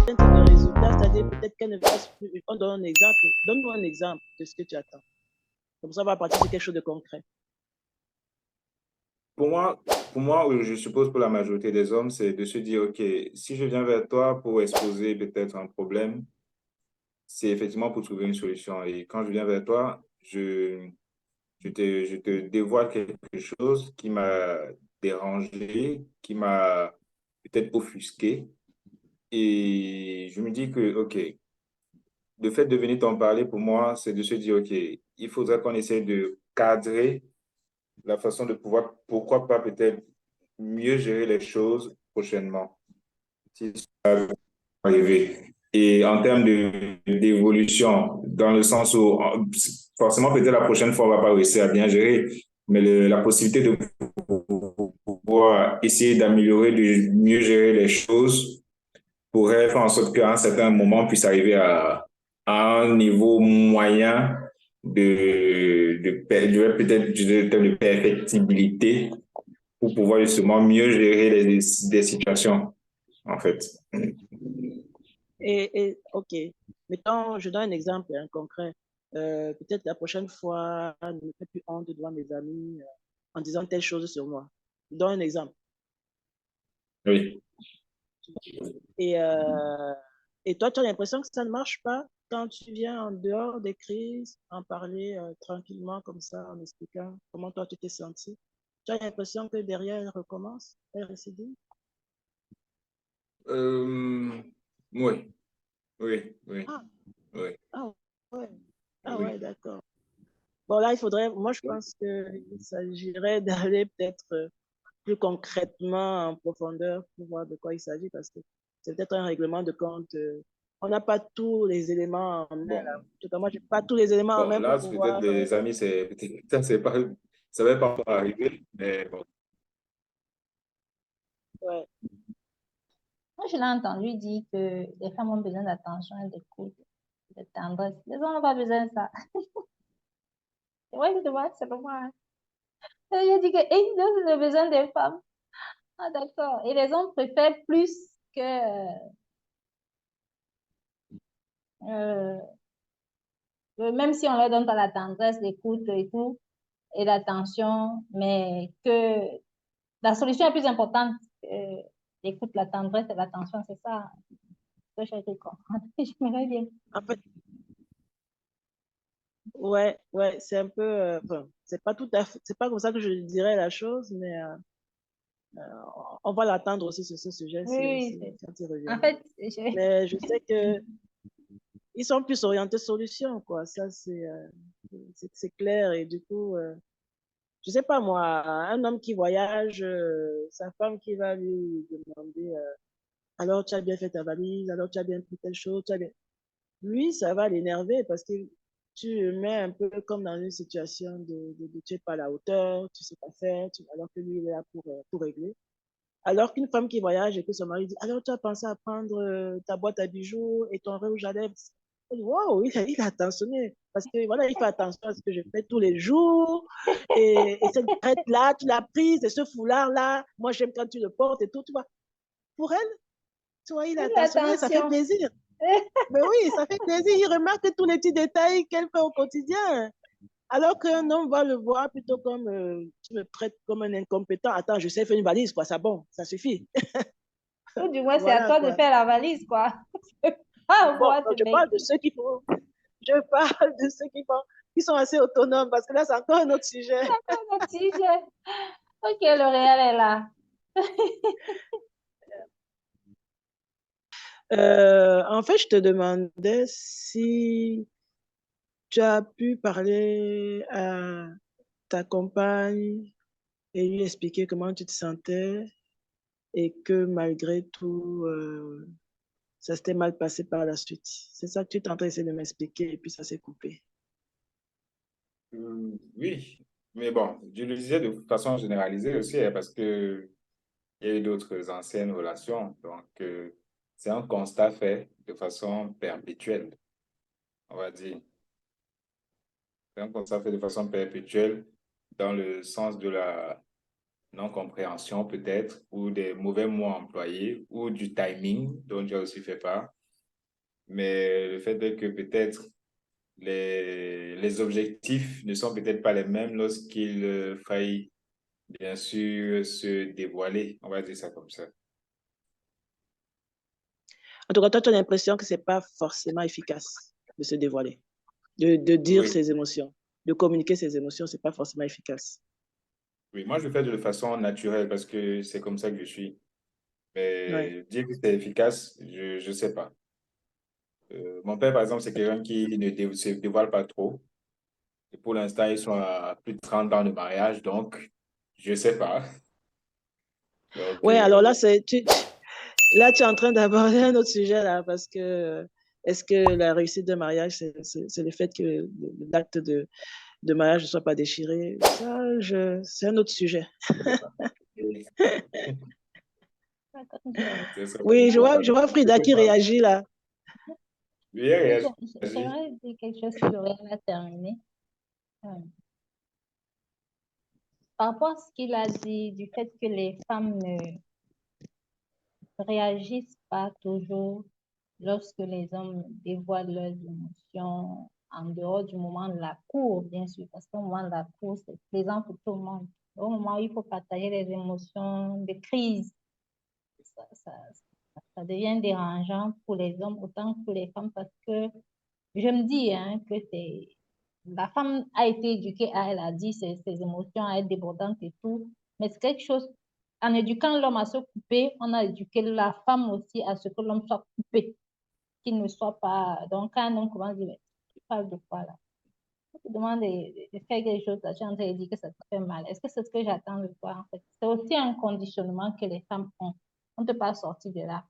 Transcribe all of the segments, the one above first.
de résultats, c'est-à-dire peut-être qu'elle ne fasse plus. On donne un exemple. Donne-nous un exemple de ce que tu attends. Comme ça, on va partir sur quelque chose de concret. Pour moi, pour moi, je suppose pour la majorité des hommes, c'est de se dire, OK, si je viens vers toi pour exposer peut-être un problème, c'est effectivement pour trouver une solution. Et quand je viens vers toi, je te dévoile quelque chose qui m'a dérangé, qui m'a peut-être offusqué. Et je me dis que, OK, le fait de venir t'en parler, pour moi, c'est de se dire, OK, il faudrait qu'on essaie de cadrer la façon de pouvoir, pourquoi pas peut-être mieux gérer les choses prochainement, si ça va arriver. Et en termes d'évolution, dans le sens où forcément peut-être la prochaine fois on va pas réussir à bien gérer, mais la possibilité de pouvoir essayer d'améliorer, de mieux gérer les choses pourrait faire en sorte qu'à un certain moment on puisse arriver à un niveau moyen peut-être de perfectibilité pour pouvoir justement mieux gérer des situations, en fait. OK. Mettons, je donne un exemple concret. Peut-être la prochaine fois, ne me fais plus honte devant mes amis en disant telle chose sur moi. Je donne un exemple. Oui. Et, euh, et toi, tu as l'impression que ça ne marche pas quand tu viens en dehors des crises, en parler tranquillement comme ça, en expliquant comment toi tu t'es senti. Tu as l'impression que derrière, elle recommence, elle récidive. Euh, oui, oui, oui, Ah, oui, ah ouais, ah ouais, oui. d'accord. Bon, là, il faudrait, moi, je pense qu'il s'agirait d'aller peut-être plus concrètement en profondeur pour voir de quoi il s'agit parce que c'est peut-être un règlement de compte. On n'a pas tous les éléments en main, là. Bon, En tout cas, moi, je n'ai pas tous les éléments en bon, main pour là, peut-être pouvoir. les amis, ça, c'est pas, ça va pas encore arriver, mais bon. Ouais. Moi, je l'ai entendu dire que les femmes ont besoin d'attention et d'écoute, de tendresse. Les hommes n'ont pas besoin de ça. Ouais, je te vois, c'est pas moi. Hein. Je dis que, et donc, ils ont besoin des femmes. Ah, d'accord. Et les hommes préfèrent plus que, euh, même si on leur donne pas la tendresse, l'écoute et tout, et l'attention, mais que la solution est plus importante que l'écoute, la tendresse et l'attention, c'est ça que j'ai été comprendre. J'aimerais bien. En fait, ouais, ouais, c'est un peu. Enfin, c'est pas tout à fait. C'est pas comme ça que je dirais la chose, mais on va l'attendre aussi sur ce sujet Oui, quand il en reviendra. fait, je... Mais je sais que ils sont plus orientés solutions, quoi. Ça, c'est clair. Et du coup, je sais pas moi, un homme qui voyage, sa femme qui va lui demander alors tu as bien fait ta valise, alors tu as bien pris telle chose, tu as bien... Lui, ça va l'énerver parce que tu le mets un peu comme dans une situation de tu n'es pas à la hauteur, tu sais pas faire, alors que lui, il est là pour régler. Alors qu'une femme qui voyage et que son mari dit, alors tu as pensé à prendre ta boîte à bijoux et ton rouge à lèvres. Wow, il a attentionné. Parce que voilà, il fait attention à ce que je fais tous les jours. Et cette crête-là, tu l'as prise, et ce foulard-là, moi j'aime quand tu le portes et tout. Tu vois. Pour elle, tu vois, il a attentionné, ça fait Attention. plaisir. Mais oui, ça fait plaisir. Il remarque tous les petits détails qu'elle fait au quotidien. Alors qu'un homme va le voir plutôt comme tu me traites comme un incompétent. Attends, je sais faire une valise, quoi. Ça bon, ça suffit. Ou du moins, c'est à Voilà, toi de quoi. faire la valise, quoi. Ah, Bon, moi, non, ce je mec. parle de ceux qui font, je parle de ceux qui sont assez autonomes, parce que là, c'est encore un autre sujet. Mon sujet. Ok, le réel est là. En fait, je te demandais si tu as pu parler à ta compagne et lui expliquer comment tu te sentais et que malgré tout, ça s'était mal passé par la suite. C'est ça que tu es en train d'essayer de m'expliquer et puis ça s'est coupé. Oui, mais bon, je le disais de façon généralisée aussi, hein, parce que il y a eu d'autres anciennes relations. Donc, c'est un constat fait de façon perpétuelle, on va dire. C'est un constat fait de façon perpétuelle dans le sens de non-compréhension peut-être, ou des mauvais mots employés, ou du timing dont j'ai aussi fait part. Mais le fait est que peut-être les objectifs ne sont peut-être pas les mêmes lorsqu'il faille, bien sûr, se dévoiler. On va dire ça comme ça. En tout cas, toi, tu as l'impression que ce n'est pas forcément efficace de se dévoiler, de dire Oui, ses émotions, de communiquer ses émotions, ce n'est pas forcément efficace. oui. Moi, je le fais de façon naturelle parce que c'est comme ça que je suis. Ouais. Mais dire que c'est efficace, je ne sais pas. Mon père, par exemple, c'est quelqu'un qui ne se dévoile pas trop. Et pour l'instant, ils sont à plus de 30 ans de mariage, donc je ne sais pas. Donc, Ouais, alors là, là, tu es en train d'aborder un autre sujet, là, parce que est-ce que la réussite d'un mariage, c'est le fait que l'acte de mariage ne soit pas déchiré? Ça, c'est un autre sujet. D'accord, je- c'est ça. Oui, J'aimerais je vois Je Frida peux qui pas. réagit là. Oui, il oui, réagit. j'aimerais dire quelque chose qui aurait à terminer. Euh, Par rapport à ce qu'il a dit du fait que les femmes ne réagissent pas toujours lorsque les hommes dévoilent leurs émotions en dehors du moment de la cour, bien sûr, parce qu'au moment de la cour, c'est plaisant pour tout le monde. Au moment où il faut partager les émotions de crise, ça, ça, ça devient dérangeant pour les hommes autant que pour les femmes parce que je me dis hein, que c'est la femme a été éduquée à, elle a dit ses émotions à être débordantes et tout, mais c'est quelque chose, en éduquant l'homme à se couper, on a éduqué la femme aussi à ce que l'homme soit coupé, qu'il ne soit pas, donc quand un homme commence à dire, mais tu parles de quoi là? On te demande de faire quelque chose, là, tu es en train de dire que ça te fait mal. Est-ce que c'est ce que j'attends de toi en fait? C'est aussi un conditionnement que les femmes ont. On ne peut pas sortir de là.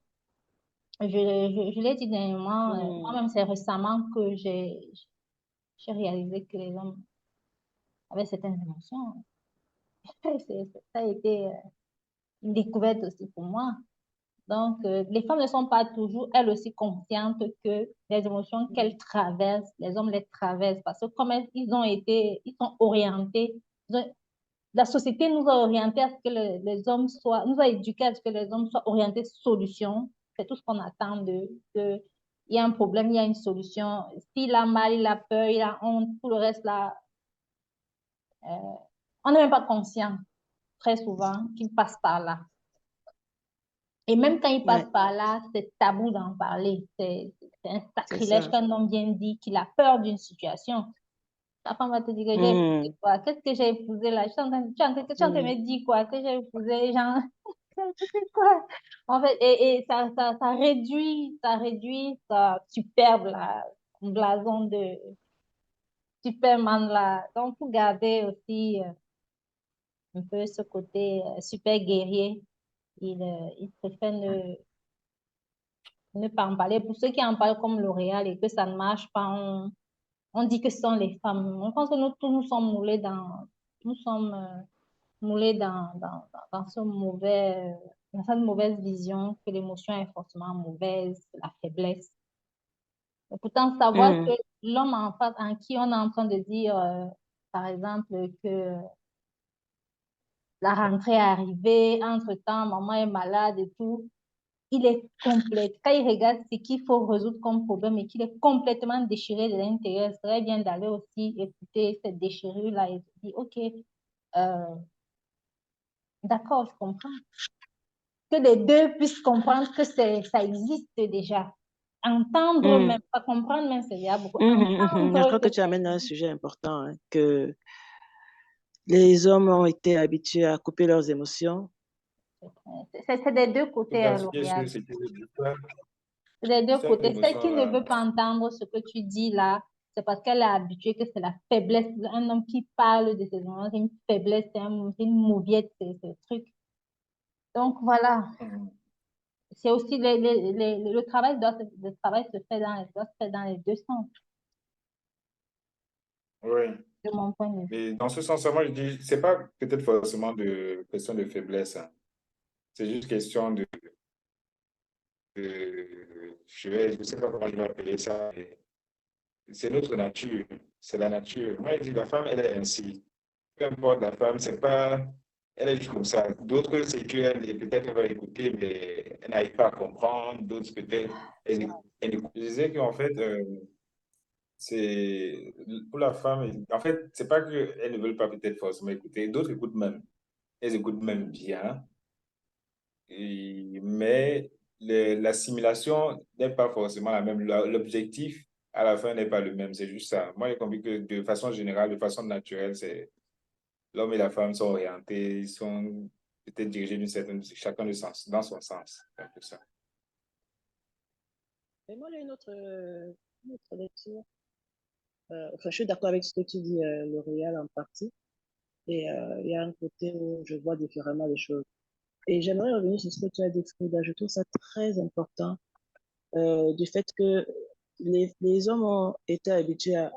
Je l'ai dit dernièrement, Hmm. moi-même, c'est récemment que j'ai réalisé que les hommes avaient certaines émotions. Ça a été une découverte aussi pour moi. Donc, les femmes ne sont pas toujours, elles aussi, conscientes que les émotions qu'elles traversent, les hommes les traversent parce que comme ils ont été, ils sont orientés, la société nous a orientés à ce que les hommes soient, nous a éduqués à ce que les hommes soient orientés solution. C'est tout ce qu'on attend il y a un problème, il y a une solution. S'il a mal, il a peur, il a honte, tout le reste là, euh, on n'est même pas conscient très souvent qu'il passe par là. Et même quand il passe Ouais, par là, c'est tabou d'en parler. C'est un c'est sacrilège ça. qu'un homme vienne dire qu'il a peur d'une situation. Ta femme va te dire que j'ai épousé Hmm. quoi? Qu'est-ce que j'ai épousé là? Tu es en train de Hmm. me dire quoi? Que j'ai épousé, genre, c'est quoi? En fait, et ça réduit sa superbe, là, blason de Superman, là. Donc, pour garder aussi un peu ce côté super guerrier, il préfère ne pas en parler. Pour ceux qui en parlent comme L'Oréal et que ça ne marche pas, on dit que ce sont les femmes. Je pense que nous tous nous sommes moulés nous sommes moulés dans ce dans cette mauvaise vision que l'émotion est forcément mauvaise, la faiblesse. Et pourtant, savoir que Hmm. l'homme en face, en qui on est en train de dire, par exemple, que la rentrée est arrivée, entre-temps, maman est malade et tout, il est complet. Quand il regarde ce qu'il faut résoudre comme problème et qu'il est complètement déchiré de l'intérieur, ce serait bien d'aller aussi écouter cette déchirure-là et se dire, OK, d'accord, je comprends. Que les deux puissent comprendre que ça existe déjà. Entendre Hmm. même, pas comprendre même, c'est déjà beaucoup. Mhm, mhm. Je Entendre crois que que tu ça amènes un existe. sujet important, hein, que les hommes ont été habitués à couper leurs émotions. C'est des deux Faut côtés, appuyer sur L'Oréal. ce qui est l'histoire. Les deux Cette côtés. Celle qui ne émotion-là. veut pas entendre ce que tu dis là, c'est parce qu'elle est habituée que c'est la faiblesse. Un homme qui parle de ses émotions, c'est une faiblesse, c'est une mauviette, c'est un truc. Donc voilà, Mhm. c'est aussi le travail le travail doit se faire dans les deux sens, Oui. de mon point de vue. Mais dans ce sens-là, moi, je dis, c'est pas peut-être forcément de question de faiblesse, hein. C'est juste question je sais pas comment je vais appeler ça. Mais c'est notre nature. C'est la nature. Moi, je dis, la femme, elle est ainsi. Peu importe la femme, c'est pas Elle est juste comme ça. D'autres, c'est qu'elle peut-être elle va écouter, mais elle n'arrive pas à comprendre. D'autres, peut-être, elle écoute. Je disais qu'en fait, c'est pour la femme, en fait, c'est pas qu'elles ne veulent pas peut-être forcément écouter. D'autres écoutent même. Elles écoutent même bien. Mais l'assimilation n'est pas forcément la même. L'objectif, à la fin, n'est pas le même. C'est juste ça. Moi, j'ai compris que de façon générale, de façon naturelle, c'est l'homme et la femme sont orientés, ils sont peut-être dirigés d'une certaine, chacun de sens, dans son sens. C'est un peu ça. Et moi, j'ai une autre lecture. Enfin, je suis d'accord avec ce que tu dis, L'Oréal, en partie. Et il y a un côté où je vois différemment les choses. Et j'aimerais revenir sur ce que tu as dit, Frida. Je trouve ça très important, du fait que les hommes ont été habitués à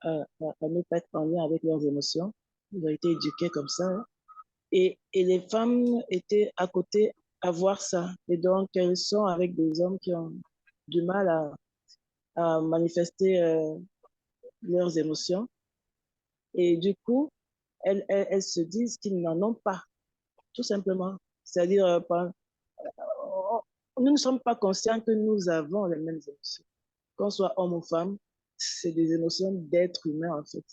ne pas être en lien avec leurs émotions. Ils ont été éduqués comme ça, hein. Et les femmes étaient à côté à voir ça. Et donc, elles sont avec des hommes qui ont du mal à manifester leurs émotions. Et du coup, elles se disent qu'ils n'en ont pas, tout simplement. C'est-à-dire, nous ne sommes pas conscients que nous avons les mêmes émotions. Qu'on soit homme ou femme, c'est des émotions d'être humain, en fait.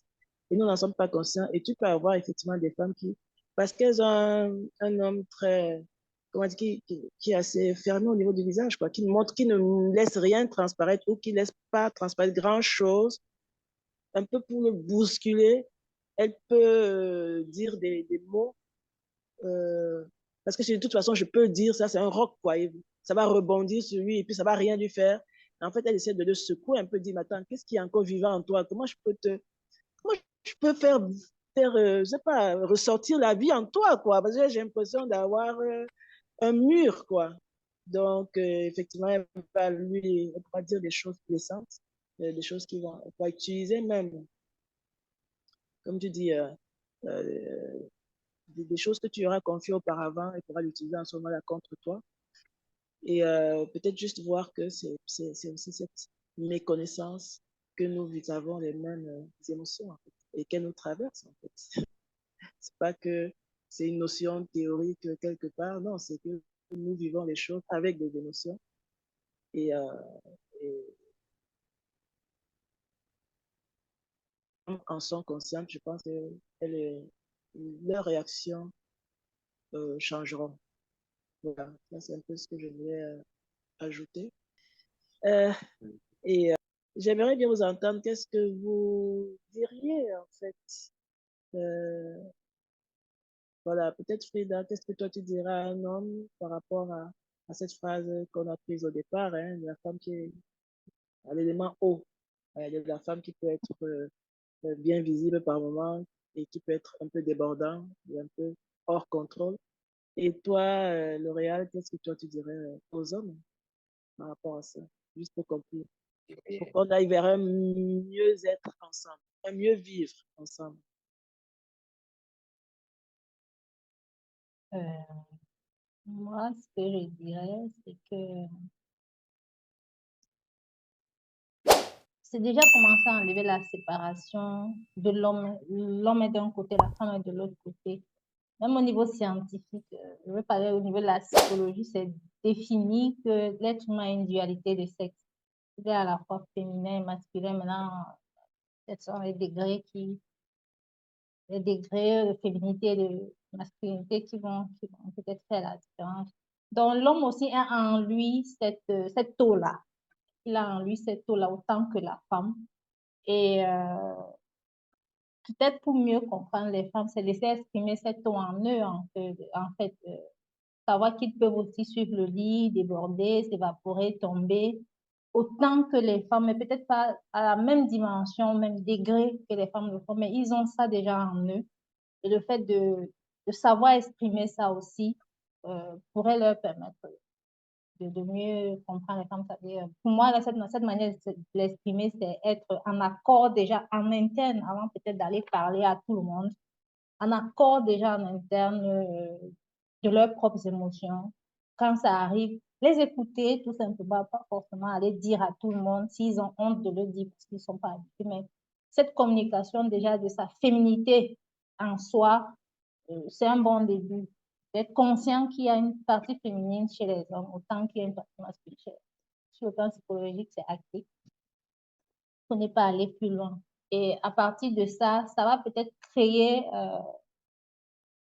Et nous n'en sommes pas conscients. Et tu peux avoir effectivement des femmes qui, parce qu'elles ont un homme très, comment dire, qui est assez fermé au niveau du visage, quoi, qui montre, qui ne laisse rien transparaître ou qui ne laisse pas transparaître grand-chose, un peu pour le bousculer. Elle peut dire des mots, euh, parce que de toute façon, je peux dire ça, c'est un roc, quoi. Et ça va rebondir sur lui et puis ça va rien lui faire. En fait, elle essaie de le secouer un peu, dire, mais attends, qu'est-ce qui est encore vivant en toi? Comment je peux faire je sais pas, ressortir la vie en toi, quoi? Parce que j'ai l'impression d'avoir un mur, quoi. Donc, effectivement, elle va dire des choses blessantes, des choses qui vont, elle va utiliser même, comme tu dis, euh, des choses que tu auras confiées auparavant, elle pourra l'utiliser en ce moment-là contre toi. Et peut-être juste voir que c'est aussi cette méconnaissance que nous avons les mêmes émotions, en fait, et qu'elles nous traversent, en fait. C'est pas que c'est une notion théorique quelque part, non, c'est que nous vivons les choses avec des émotions. Et, et en sont conscientes, je pense que leurs réactions changeront. Voilà, ça c'est un peu ce que je voulais ajouter. Euh, et j'aimerais bien vous entendre. Qu'est-ce que vous diriez, en fait? Euh, voilà, peut-être Frida, qu'est-ce que toi tu dirais à un homme par rapport à cette phrase qu'on a prise au départ, hein, de la femme qui est à l'élément haut, de la femme qui peut être bien visible par moment et qui peut être un peu débordant et un peu hors contrôle. Et toi, L'Oréal, qu'est-ce que toi tu dirais aux hommes par rapport à ça? Juste pour conclure. Pour qu'on aille vers un mieux être ensemble, un mieux vivre ensemble. Euh, Moi, ce que je dirais, c'est que c'est déjà commencer à enlever la séparation de l'homme. L'homme est d'un côté, la femme est de l'autre côté. Même au niveau scientifique, je veux parler au niveau de la psychologie, c'est défini que l'être humain a une dualité de sexe. Il est à la fois féminin et masculin. Maintenant, ce sont les degrés de féminité et de masculinité qui vont peut-être faire la différence. Donc, l'homme aussi a en lui cette taux-là. Il a en lui cette taux-là autant que la femme. Et peut-être pour mieux comprendre les femmes, c'est laisser exprimer cette taux en eux, en fait savoir qu'ils peuvent aussi suivre le lit, déborder, s'évaporer, tomber, autant que les femmes, mais peut-être pas à la même dimension, même degré que les femmes le font, mais ils ont ça déjà en eux. Et le fait de savoir exprimer ça aussi pourrait leur permettre de mieux comprendre les femmes. Pour moi, là, cette manière de l'exprimer, c'est être en accord déjà en interne, avant peut-être d'aller parler à tout le monde, en accord déjà en interne de leurs propres émotions. Quand ça arrive, les écouter tout simplement, pas forcément aller dire à tout le monde s'ils ont honte de le dire parce qu'ils ne sont pas habitués, mais cette communication déjà de sa féminité en soi c'est un bon début. D'être conscient qu'il y a une partie féminine chez les hommes, autant qu'il y a une partie masculine chez les hommes. Sur le plan psychologique, c'est acté. Il faut ne pas aller plus loin. Et à partir de ça, ça va peut-être créer,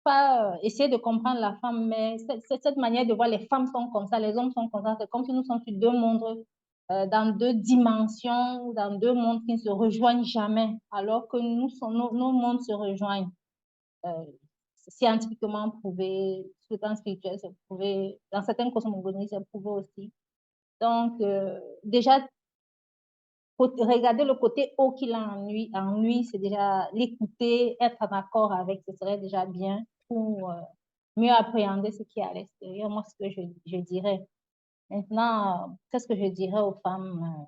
pas essayer de comprendre la femme, mais cette manière de voir les femmes sont comme ça, les hommes sont comme ça. C'est comme si nous sommes sur deux mondes, dans deux dimensions, dans deux mondes qui ne se rejoignent jamais, alors que nos mondes se rejoignent. Scientifiquement prouvé, sur le plan spirituel, c'est prouvé, dans certaines cosmogonies, c'est prouvé aussi. Donc, déjà, regarder le côté haut qu'il a en lui, c'est déjà l'écouter, être en accord avec, ce serait déjà bien pour mieux appréhender ce qui est à l'extérieur. Moi, ce que je dirais. Maintenant, qu'est-ce que je dirais aux femmes?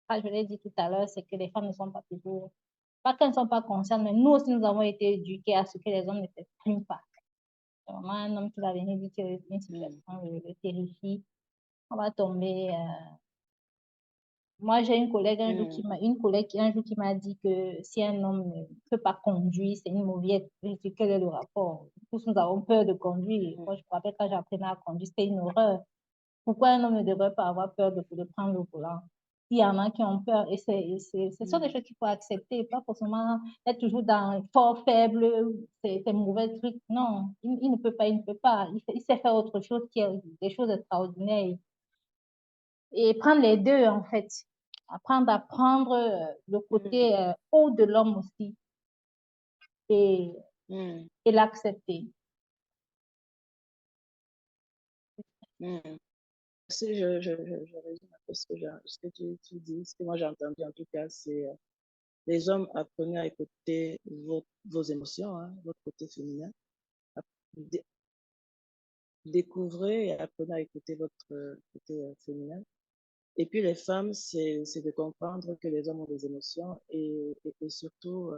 Je l'ai dit tout à l'heure, c'est que les femmes ne sont pas toujours, pas qu'elles ne sont pas conscientes, mais nous aussi, nous avons été éduqués à ce que les hommes ne s'expriment pas. Vraiment, un homme qui va venir dire qu'une situation le terrifie, on va tomber. Moi, j'ai une collègue un jour qui m'a dit que si un homme ne peut pas conduire, c'est une mauviette. Je dis, quel est le rapport? Tous nous avons peur de conduire. Moi, je me rappelle quand j'apprenais à conduire, c'était une horreur. Pourquoi un homme ne devrait pas avoir peur de prendre le volant? Il y en a qui ont peur et ce sont des choses qu'il faut accepter, pas forcément être toujours dans fort, faible, c'est mauvais truc. Non, il ne peut pas, il ne peut pas. Il sait faire autre chose qui est des choses extraordinaires. Et prendre les deux, en fait. Apprendre à prendre le côté haut de l'homme aussi et l'accepter. Si je résume un peu ce que tu dis, ce que moi j'ai entendu en tout cas, c'est les hommes, apprenez à écouter vos émotions, hein, votre côté féminin. Découvrez et apprenez à écouter votre côté féminin. Et puis les femmes, c'est de comprendre que les hommes ont des émotions et surtout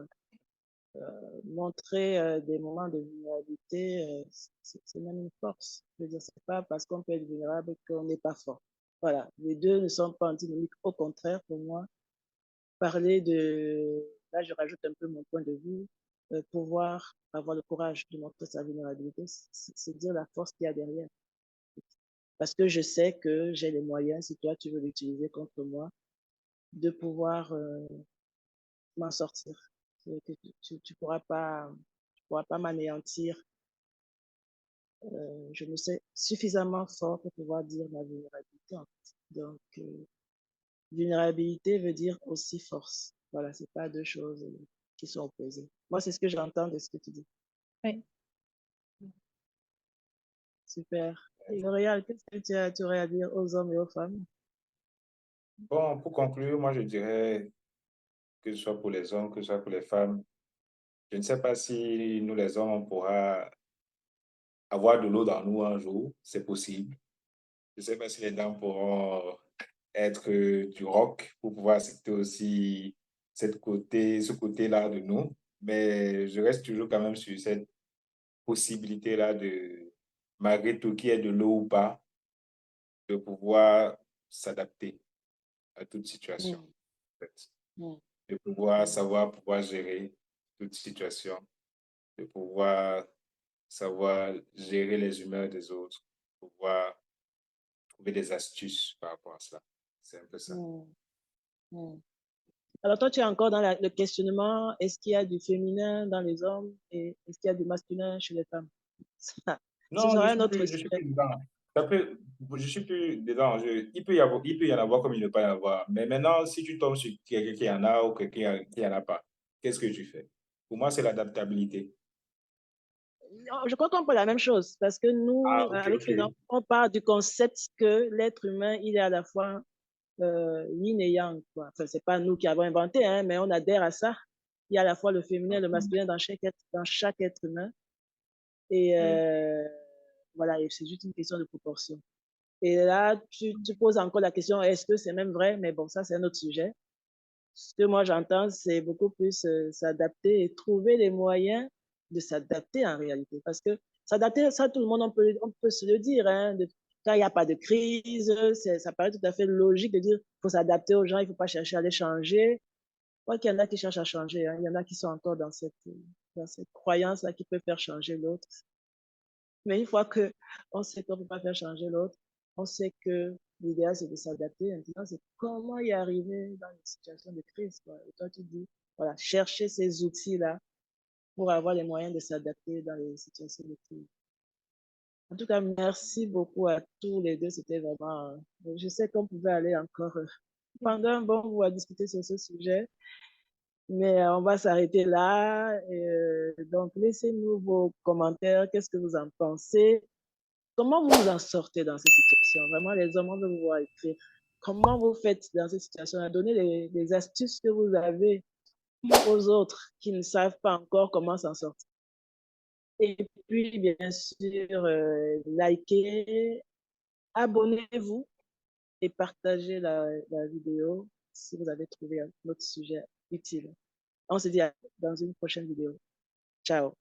montrer des moments de vulnérabilité, c'est même une force. Je veux dire, c'est pas parce qu'on peut être vulnérable qu'on n'est pas fort. Voilà, les deux ne sont pas antinomiques. Au contraire, pour moi, parler de, là je rajoute un peu mon point de vue, pouvoir avoir le courage de montrer sa vulnérabilité, c'est dire la force qu'il y a derrière. Parce que je sais que j'ai les moyens, si toi tu veux l'utiliser contre moi, de pouvoir m'en sortir. Tu pourras pas m'anéantir. Je me sais suffisamment fort pour pouvoir dire ma vulnérabilité. En fait. Donc, vulnérabilité veut dire aussi force. Voilà, c'est pas deux choses qui sont opposées. Moi, c'est ce que j'entends de ce que tu dis. Oui. Super. L'Oréal, qu'est-ce que tu aurais à dire aux hommes et aux femmes? Bon, pour conclure, moi je dirais que ce soit pour les hommes, que ce soit pour les femmes, je ne sais pas si nous les hommes, on pourra avoir de l'eau dans nous un jour, c'est possible. Je ne sais pas si les dames pourront être du rock pour pouvoir accepter aussi ce côté-là de nous, mais je reste toujours quand même sur cette possibilité-là de, malgré tout qu'il y ait de l'eau ou pas, de pouvoir s'adapter à toute situation. En fait. De pouvoir savoir pouvoir gérer toute situation, de pouvoir savoir gérer les humeurs des autres, pouvoir trouver des astuces par rapport à ça. C'est un peu ça. Alors toi, tu es encore dans le questionnement, est-ce qu'il y a du féminin dans les hommes et est-ce qu'il y a du masculin chez les femmes? Ce Non, sera un autre je suis sujet. plus dedans. Je suis plus dedans. Il peut y en avoir comme il ne peut y en avoir. Mais maintenant, si tu tombes sur quelqu'un qui en a ou quelqu'un qui en a pas, qu'est-ce que tu fais? Pour moi, c'est l'adaptabilité. Je crois qu'on parle la même chose parce que Ah, nous, ok, avec ok. Freedom, on part du concept que l'être humain, il est à la fois yin et yang. Quoi. Enfin, c'est pas nous qui avons inventé, hein, mais on adhère à ça. Il y a à la fois le féminin et le masculin dans chaque être humain. Et voilà, et c'est juste une question de proportion. Et là, tu poses encore la question, est-ce que c'est même vrai? Mais bon, ça, c'est un autre sujet. Ce que moi, j'entends, c'est beaucoup plus s'adapter et trouver les moyens de s'adapter en réalité. Parce que s'adapter, ça, tout le monde, on peut se le dire. Hein, quand il n'y a pas de crise, ça paraît tout à fait logique de dire qu'il faut s'adapter aux gens, il ne faut pas chercher à les changer. crois qu'il y en a qui cherchent à changer, hein. Il y en a qui sont encore dans cette croyance-là qui peut faire changer l'autre. Mais une fois qu'on sait qu'on ne peut pas faire changer l'autre, on sait que l'idéal, c'est de s'adapter. Maintenant, c'est comment y arriver dans une situation de crise, quoi. Et toi, tu dis, voilà, chercher ces outils-là pour avoir les moyens de s'adapter dans les situations de crise. En tout cas, merci beaucoup à tous les deux. C'était vraiment, je sais qu'on pouvait aller encore pendant un bon bout à discuter sur ce sujet, mais on va s'arrêter là. Donc, laissez-nous vos commentaires. Qu'est-ce que vous en pensez? Comment vous en sortez dans ces situations? Vraiment, les hommes, on veut vous voir écrire. Comment vous faites dans ces situations? Donnez les astuces que vous avez aux autres qui ne savent pas encore comment s'en sortir. Et puis, bien sûr, likez, abonnez-vous et partagez la vidéo si vous avez trouvé un autre sujet utile. On se dit dans une prochaine vidéo. Ciao.